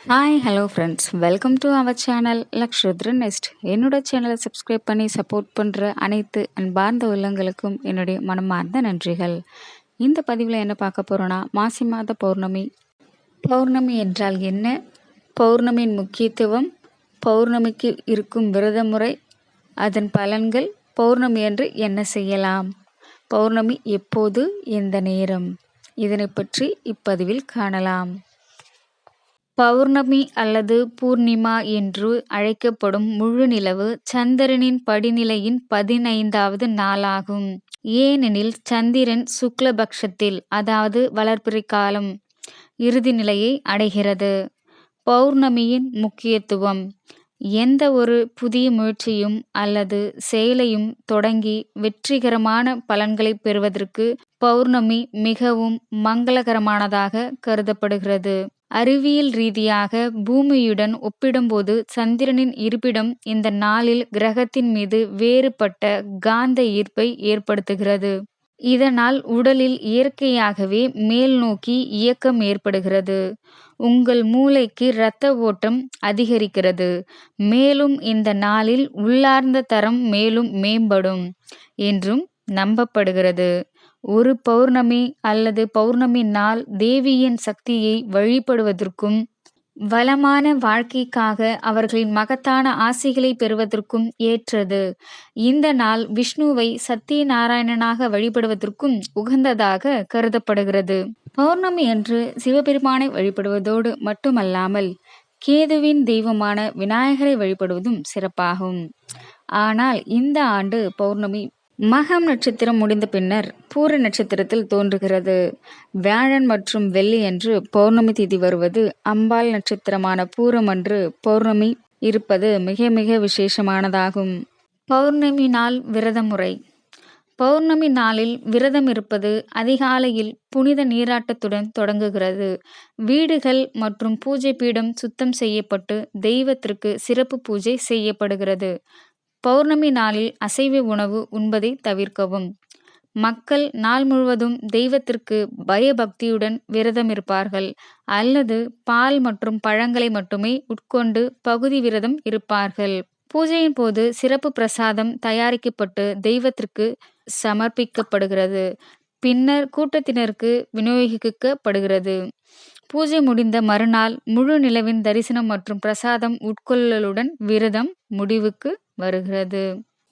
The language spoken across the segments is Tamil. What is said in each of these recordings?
Hi hello friends, welcome to our channel Lakshrutra nest. என்னோட சேனலை சப்ஸ்கிரைப் பண்ணி சப்போர்ட் பண்ணுற அனைத்து அன்பார்ந்த உள்ளங்களுக்கும் என்னுடைய மனமார்ந்த நன்றிகள். இந்த பதிவில் என்ன பார்க்க போகிறோன்னா, மாசி மாத பௌர்ணமி. பௌர்ணமி என்றால் என்ன, பௌர்ணமியின் முக்கியத்துவம், பௌர்ணமிக்கு இருக்கும் விரத முறை, அதன் பலன்கள், பௌர்ணமி அன்று என்ன செய்யலாம், பௌர்ணமி எப்போது, எந்த நேரம், இதனை பற்றி இப்பதிவில் காணலாம். பௌர்ணமி அல்லது பூர்ணிமா என்று அழைக்கப்படும் முழு நிலவு சந்திரனின் படிநிலையின் 15வது நாளாகும். ஏனெனில் சந்திரன் சுக்லபக்ஷத்தில், அதாவது வளர்பிறை காலம், இறுதி நிலையை அடைகிறது. பௌர்ணமியின் முக்கியத்துவம்: எந்த ஒரு புதிய முயற்சியும் அல்லது செயலையும் தொடங்கி வெற்றிகரமான பலன்களை பெறுவதற்கு பௌர்ணமி மிகவும் மங்களகரமானதாக கருதப்படுகிறது. அறிவியல் ரீதியாக பூமியுடன் ஒப்பிடும்போது சந்திரனின் இருப்பிடம் இந்த நாளில் கிரகத்தின் மீது வேறுபட்ட காந்த ஈர்ப்பை ஏற்படுத்துகிறது. இதனால் உடலில் இயற்கையாகவே மேல் நோக்கி இயக்கம் ஏற்படுகிறது. உங்கள் மூளைக்கு இரத்த ஓட்டம் அதிகரிக்கிறது. மேலும் இந்த நாளில் உள்ளார்ந்த தரம் மேலும் மேம்படும் என்றும் நம்பப்படுகிறது. ஒரு பௌர்ணமி அல்லது பௌர்ணமி நாள் தேவியின் சக்தியை வழிபடுவதற்கும் வளமான வாழ்க்கைக்காக அவர்களின் மகத்தான ஆசைகளை பெறுவதற்கும் ஏற்றது. இந்த நாள் விஷ்ணுவை சத்தியநாராயணனாக வழிபடுவதற்கும் உகந்ததாக கருதப்படுகிறது. பௌர்ணமி அன்று சிவபெருமானை வழிபடுவதோடு மட்டுமல்லாமல் கேதுவின் தெய்வமான விநாயகரை வழிபடுவதும் சிறப்பாகும். ஆனால் இந்த ஆண்டு பௌர்ணமி மகம் நட்சத்திரம் முடிந்த பின்னர் பூர நட்சத்திரத்தில் தோன்றுகிறது. வியாழன் மற்றும் வெள்ளி அன்று பௌர்ணமி திதி வருவது, அம்பாள் நட்சத்திரமான பூரம் அன்று பௌர்ணமி இருப்பது மிக மிக விசேஷமானதாகும். பௌர்ணமி நாள் விரத முறை: பௌர்ணமி நாளில் விரதம் இருப்பது அதிகாலையில் புனித நீராட்டத்துடன் தொடங்குகிறது. வீடுகள் மற்றும் பூஜை பீடம் சுத்தம் செய்யப்பட்டு தெய்வத்திற்கு சிறப்பு பூஜை செய்யப்படுகிறது. பௌர்ணமி நாளில் அசைவ உணவு உண்பதை தவிர்க்கவும். மக்கள் நாள் முழுவதும் தெய்வத்திற்கு பயபக்தியுடன் விரதம் இருப்பார்கள் அல்லது பால் மற்றும் பழங்களை மட்டுமே உட்கொண்டு பகுதி விரதம் இருப்பார்கள். பூஜையின் போது சிறப்பு பிரசாதம் தயாரிக்கப்பட்டு தெய்வத்திற்கு சமர்ப்பிக்கப்படுகிறது, பின்னர் கூட்டத்தினருக்கு விநியோகிக்கப்படுகிறது. பூஜை முடிந்த மறுநாள் முழு நிலவின் தரிசனம் மற்றும் பிரசாதம் உட்கொள்ளலுடன் விரதம் முடிவுக்கு வருகிறது.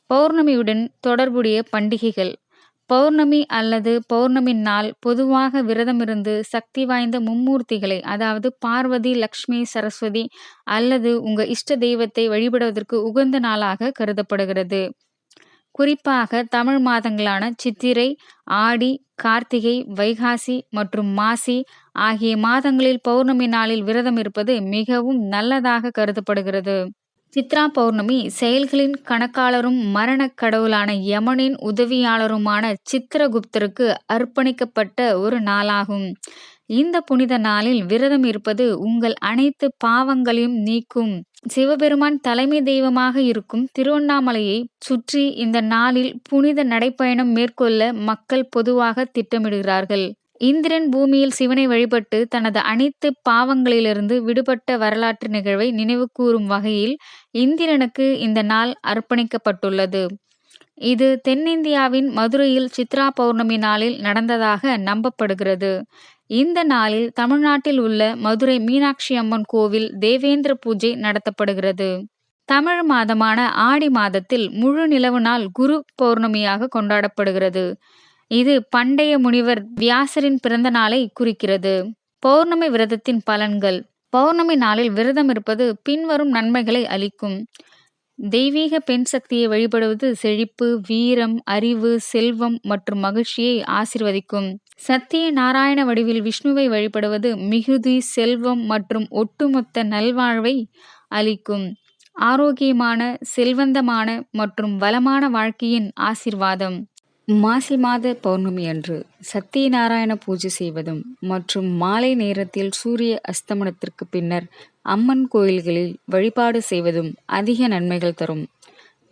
பௌர்ணமியுடன் தொடர்புடைய பண்டிகைகள்: பௌர்ணமி அல்லது பௌர்ணமி நாள் பொதுவாக விரதமிருந்து சக்தி வாய்ந்த மும்மூர்த்திகளை, அதாவது பார்வதி, லக்ஷ்மி, சரஸ்வதி அல்லது உங்கள் இஷ்ட தெய்வத்தை வழிபடுவதற்கு உகந்த நாளாக கருதப்படுகிறது. குறிப்பாக தமிழ் மாதங்களான சித்திரை, ஆடி, கார்த்திகை, வைகாசி மற்றும் மாசி ஆகிய மாதங்களில் பௌர்ணமி நாளில் விரதம் இருப்பது மிகவும் நல்லதாக கருதப்படுகிறது. சித்ரா பௌர்ணமி செயல்களின் கணக்காளரும் மரணக் கடவுளான யமனின் உதவியாளருமான சித்திரகுப்தருக்கு அர்ப்பணிக்கப்பட்ட ஒரு நாளாகும். இந்த புனித நாளில் விரதம் இருப்பது உங்கள் அனைத்து பாவங்களையும் நீக்கும். சிவபெருமான் தலைமை தெய்வமாக இருக்கும் திருவண்ணாமலையை சுற்றி இந்த நாளில் புனித நடைப்பயணம் மேற்கொள்ள மக்கள் பொதுவாக திட்டமிடுகிறார்கள். இந்திரன் பூமியில் சிவனை வழிபட்டு தனது அனைத்து பாவங்களிலிருந்து விடுபட்ட வரலாற்று நிகழ்வை நினைவு கூறும் வகையில் இந்திரனுக்கு இந்த நாள் அர்ப்பணிக்கப்பட்டுள்ளது. இது தென்னிந்தியாவின் மதுரையில் சித்ரா பௌர்ணமி நாளில் நடந்ததாக நம்பப்படுகிறது. இந்த நாளில் தமிழ்நாட்டில் உள்ள மதுரை மீனாட்சி அம்மன் கோவில் தேவேந்திர பூஜை நடத்தப்படுகிறது. தமிழ் மாதமான ஆடி மாதத்தில் முழு நிலவு நாள் குரு பௌர்ணமியாக கொண்டாடப்படுகிறது. இது பண்டைய முனிவர் வியாசரின் பிறந்த நாளை குறிக்கிறது. பௌர்ணமி விரதத்தின் பலன்கள்: பௌர்ணமி நாளில் விரதம் இருப்பது பின்வரும் நன்மைகளை அளிக்கும். தெய்வீக பெண் சக்தியை வழிபடுவது செழிப்பு, வீரம், அறிவு, செல்வம் மற்றும் மகிழ்ச்சியை ஆசீர்வதிக்கும். சத்திய நாராயண வடிவில் விஷ்ணுவை வழிபடுவது மிகுதி, செல்வம் மற்றும் ஒட்டுமொத்த நல்வாழ்வை அளிக்கும். ஆரோக்கியமான, செல்வந்தமான மற்றும் வளமான வாழ்க்கையின் ஆசீர்வாதம். மாசி மாத பௌர்ணமி அன்று சத்தியநாராயண பூஜை செய்வதும் மற்றும் மாலை நேரத்தில் சூரிய அஸ்தமனத்திற்கு பின்னர் அம்மன் கோயில்களில் வழிபாடு செய்வதும் அதிக நன்மைகள் தரும்.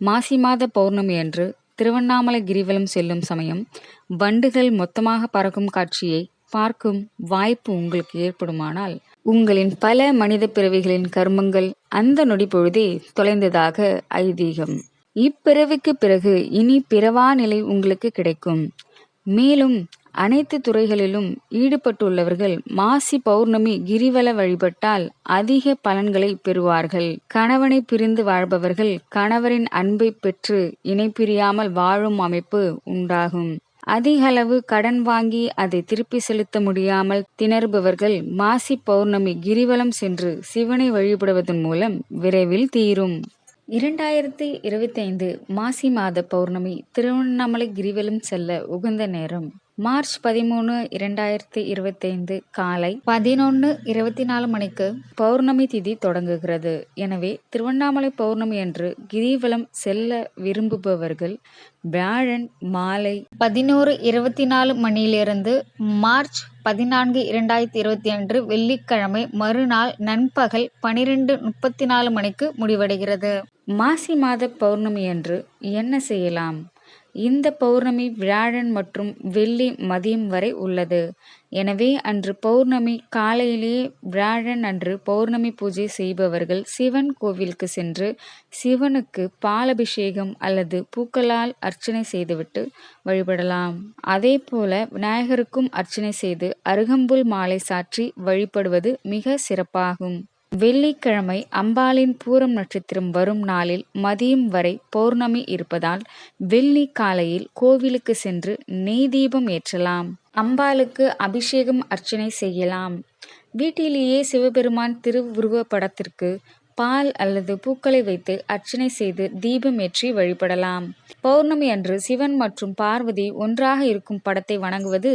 மாசி மாத பௌர்ணமி அன்று திருவண்ணாமலை கிரிவலம் செல்லும் சமயம் வண்டுகள் மொத்தமாக பறக்கும் காட்சியை பார்க்கும் வாய்ப்பு உங்களுக்கு ஏற்படுமானால் உங்களின் பல மனித பிறவிகளின் கர்மங்கள் அந்த நொடி பொழுதே தொலைந்ததாக ஐதீகம். இப்பிறவிக்கு பிறகு இனி பிறவா நிலை உங்களுக்கு கிடைக்கும். மேலும் அனைத்து துறைகளிலும் ஈடுபட்டுள்ளவர்கள் மாசி பௌர்ணமி கிரிவல வழிபட்டால் அதிக பலன்களை பெறுவார்கள். கணவனை பிரிந்து வாழ்பவர்கள் கணவரின் அன்பை பெற்று இணை பிரியாமல் வாழும் அமைப்பு உண்டாகும். அதிகளவு கடன் வாங்கி அதை திருப்பி செலுத்த முடியாமல் திணறுபவர்கள் மாசி பௌர்ணமி கிரிவலம் சென்று சிவனை வழிபடுவதன் மூலம் விரைவில் தீரும். 2025 மாசி மாத பௌர்ணமி திருவண்ணாமலை கிரிவலம் செல்ல உகந்த நேரம் மார்ச் 13, 2025 காலை 11:24 மணிக்கு பௌர்ணமி திதி தொடங்குகிறது. எனவே திருவண்ணாமலை பௌர்ணமி அன்று கிரிவலம் செல்ல விரும்புபவர்கள் வியாழன் மாலை 11:24 மணியிலிருந்து மார்ச் 14, 2025 வெள்ளிக்கிழமை மறுநாள் நண்பகல் 12:34 மணிக்கு முடிவடைகிறது. மாசி மாத பௌர்ணமி அன்று என்ன செய்யலாம்? இந்த பௌர்ணமி வியாழன் மற்றும் வெள்ளி மதியம் வரை உள்ளது. எனவே அன்று பௌர்ணமி காலையிலேயே வியாழன் அன்று பௌர்ணமி பூஜை செய்பவர்கள் சிவன் கோவிலுக்கு சென்று சிவனுக்கு பாலபிஷேகம் அல்லது பூக்களால் அர்ச்சனை செய்துவிட்டு வழிபடலாம். அதே போல விநாயகருக்கும் அர்ச்சனை செய்து அருகம்புல் மாலை சாற்றி வழிபடுவது மிக சிறப்பாகும். வெள்ளிக்கிழமை அம்பாளின் பூரம் நட்சத்திரம் வரும் நாளில் மதியம் வரை பௌர்ணமி இருப்பதால் வெள்ளி காலையில் கோவிலுக்கு சென்று நெய் தீபம் ஏற்றலாம். அம்பாளுக்கு அபிஷேகம் அர்ச்சனை செய்யலாம். வீட்டிலேயே சிவபெருமான் திருவுருவ படத்திற்கு பால் அல்லது பூக்களை வைத்து அர்ச்சனை செய்து தீபம் ஏற்றி வழிபடலாம். பௌர்ணமி அன்று சிவன் மற்றும் பார்வதி ஒன்றாக இருக்கும் படத்தை வணங்குவது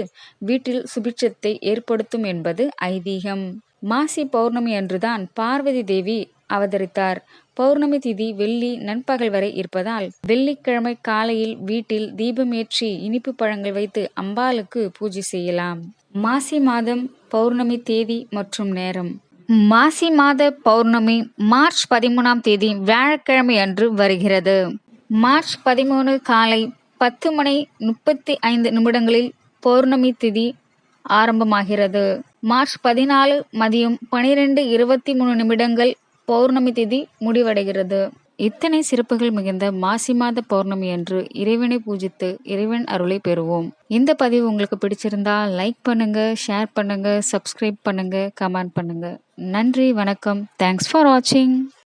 வீட்டில் சுபிட்சத்தை ஏற்படுத்தும் என்பது ஐதீகம். மாசி பௌர்ணமி அன்றுதான் பார்வதி தேவி அவதரித்தார். பௌர்ணமி திதி வெள்ளி நண்பகல் வரை இருப்பதால் வெள்ளிக்கிழமை காலையில் வீட்டில் தீபம் ஏற்றி இனிப்பு பழங்கள் வைத்து அம்பாளுக்கு பூஜை செய்யலாம். மாசி மாதம் பௌர்ணமி தேதி மற்றும் நேரம். மாசி மாத பௌர்ணமி மார்ச் 13ஆம் தேதி வியாழக்கிழமை அன்று வருகிறது. மார்ச் 13 காலை 10:35 பௌர்ணமி திதி ஆரம்பமாகிறது. மார்ச் 14 மதியம் 12:23 பௌர்ணமி திதி முடிவடைகிறது. இத்தனை சிறப்புகள் மிகுந்த மாசி மாத பௌர்ணமி அன்று இறைவனை பூஜித்து இறைவன் அருளை பெறுவோம். இந்த பதிவு உங்களுக்கு பிடிச்சிருந்தா லைக் பண்ணுங்க, ஷேர் பண்ணுங்க, சப்ஸ்கிரைப் பண்ணுங்க, கமெண்ட் பண்ணுங்க. நன்றி, வணக்கம். தேங்க்ஸ் ஃபார் வாட்சிங்.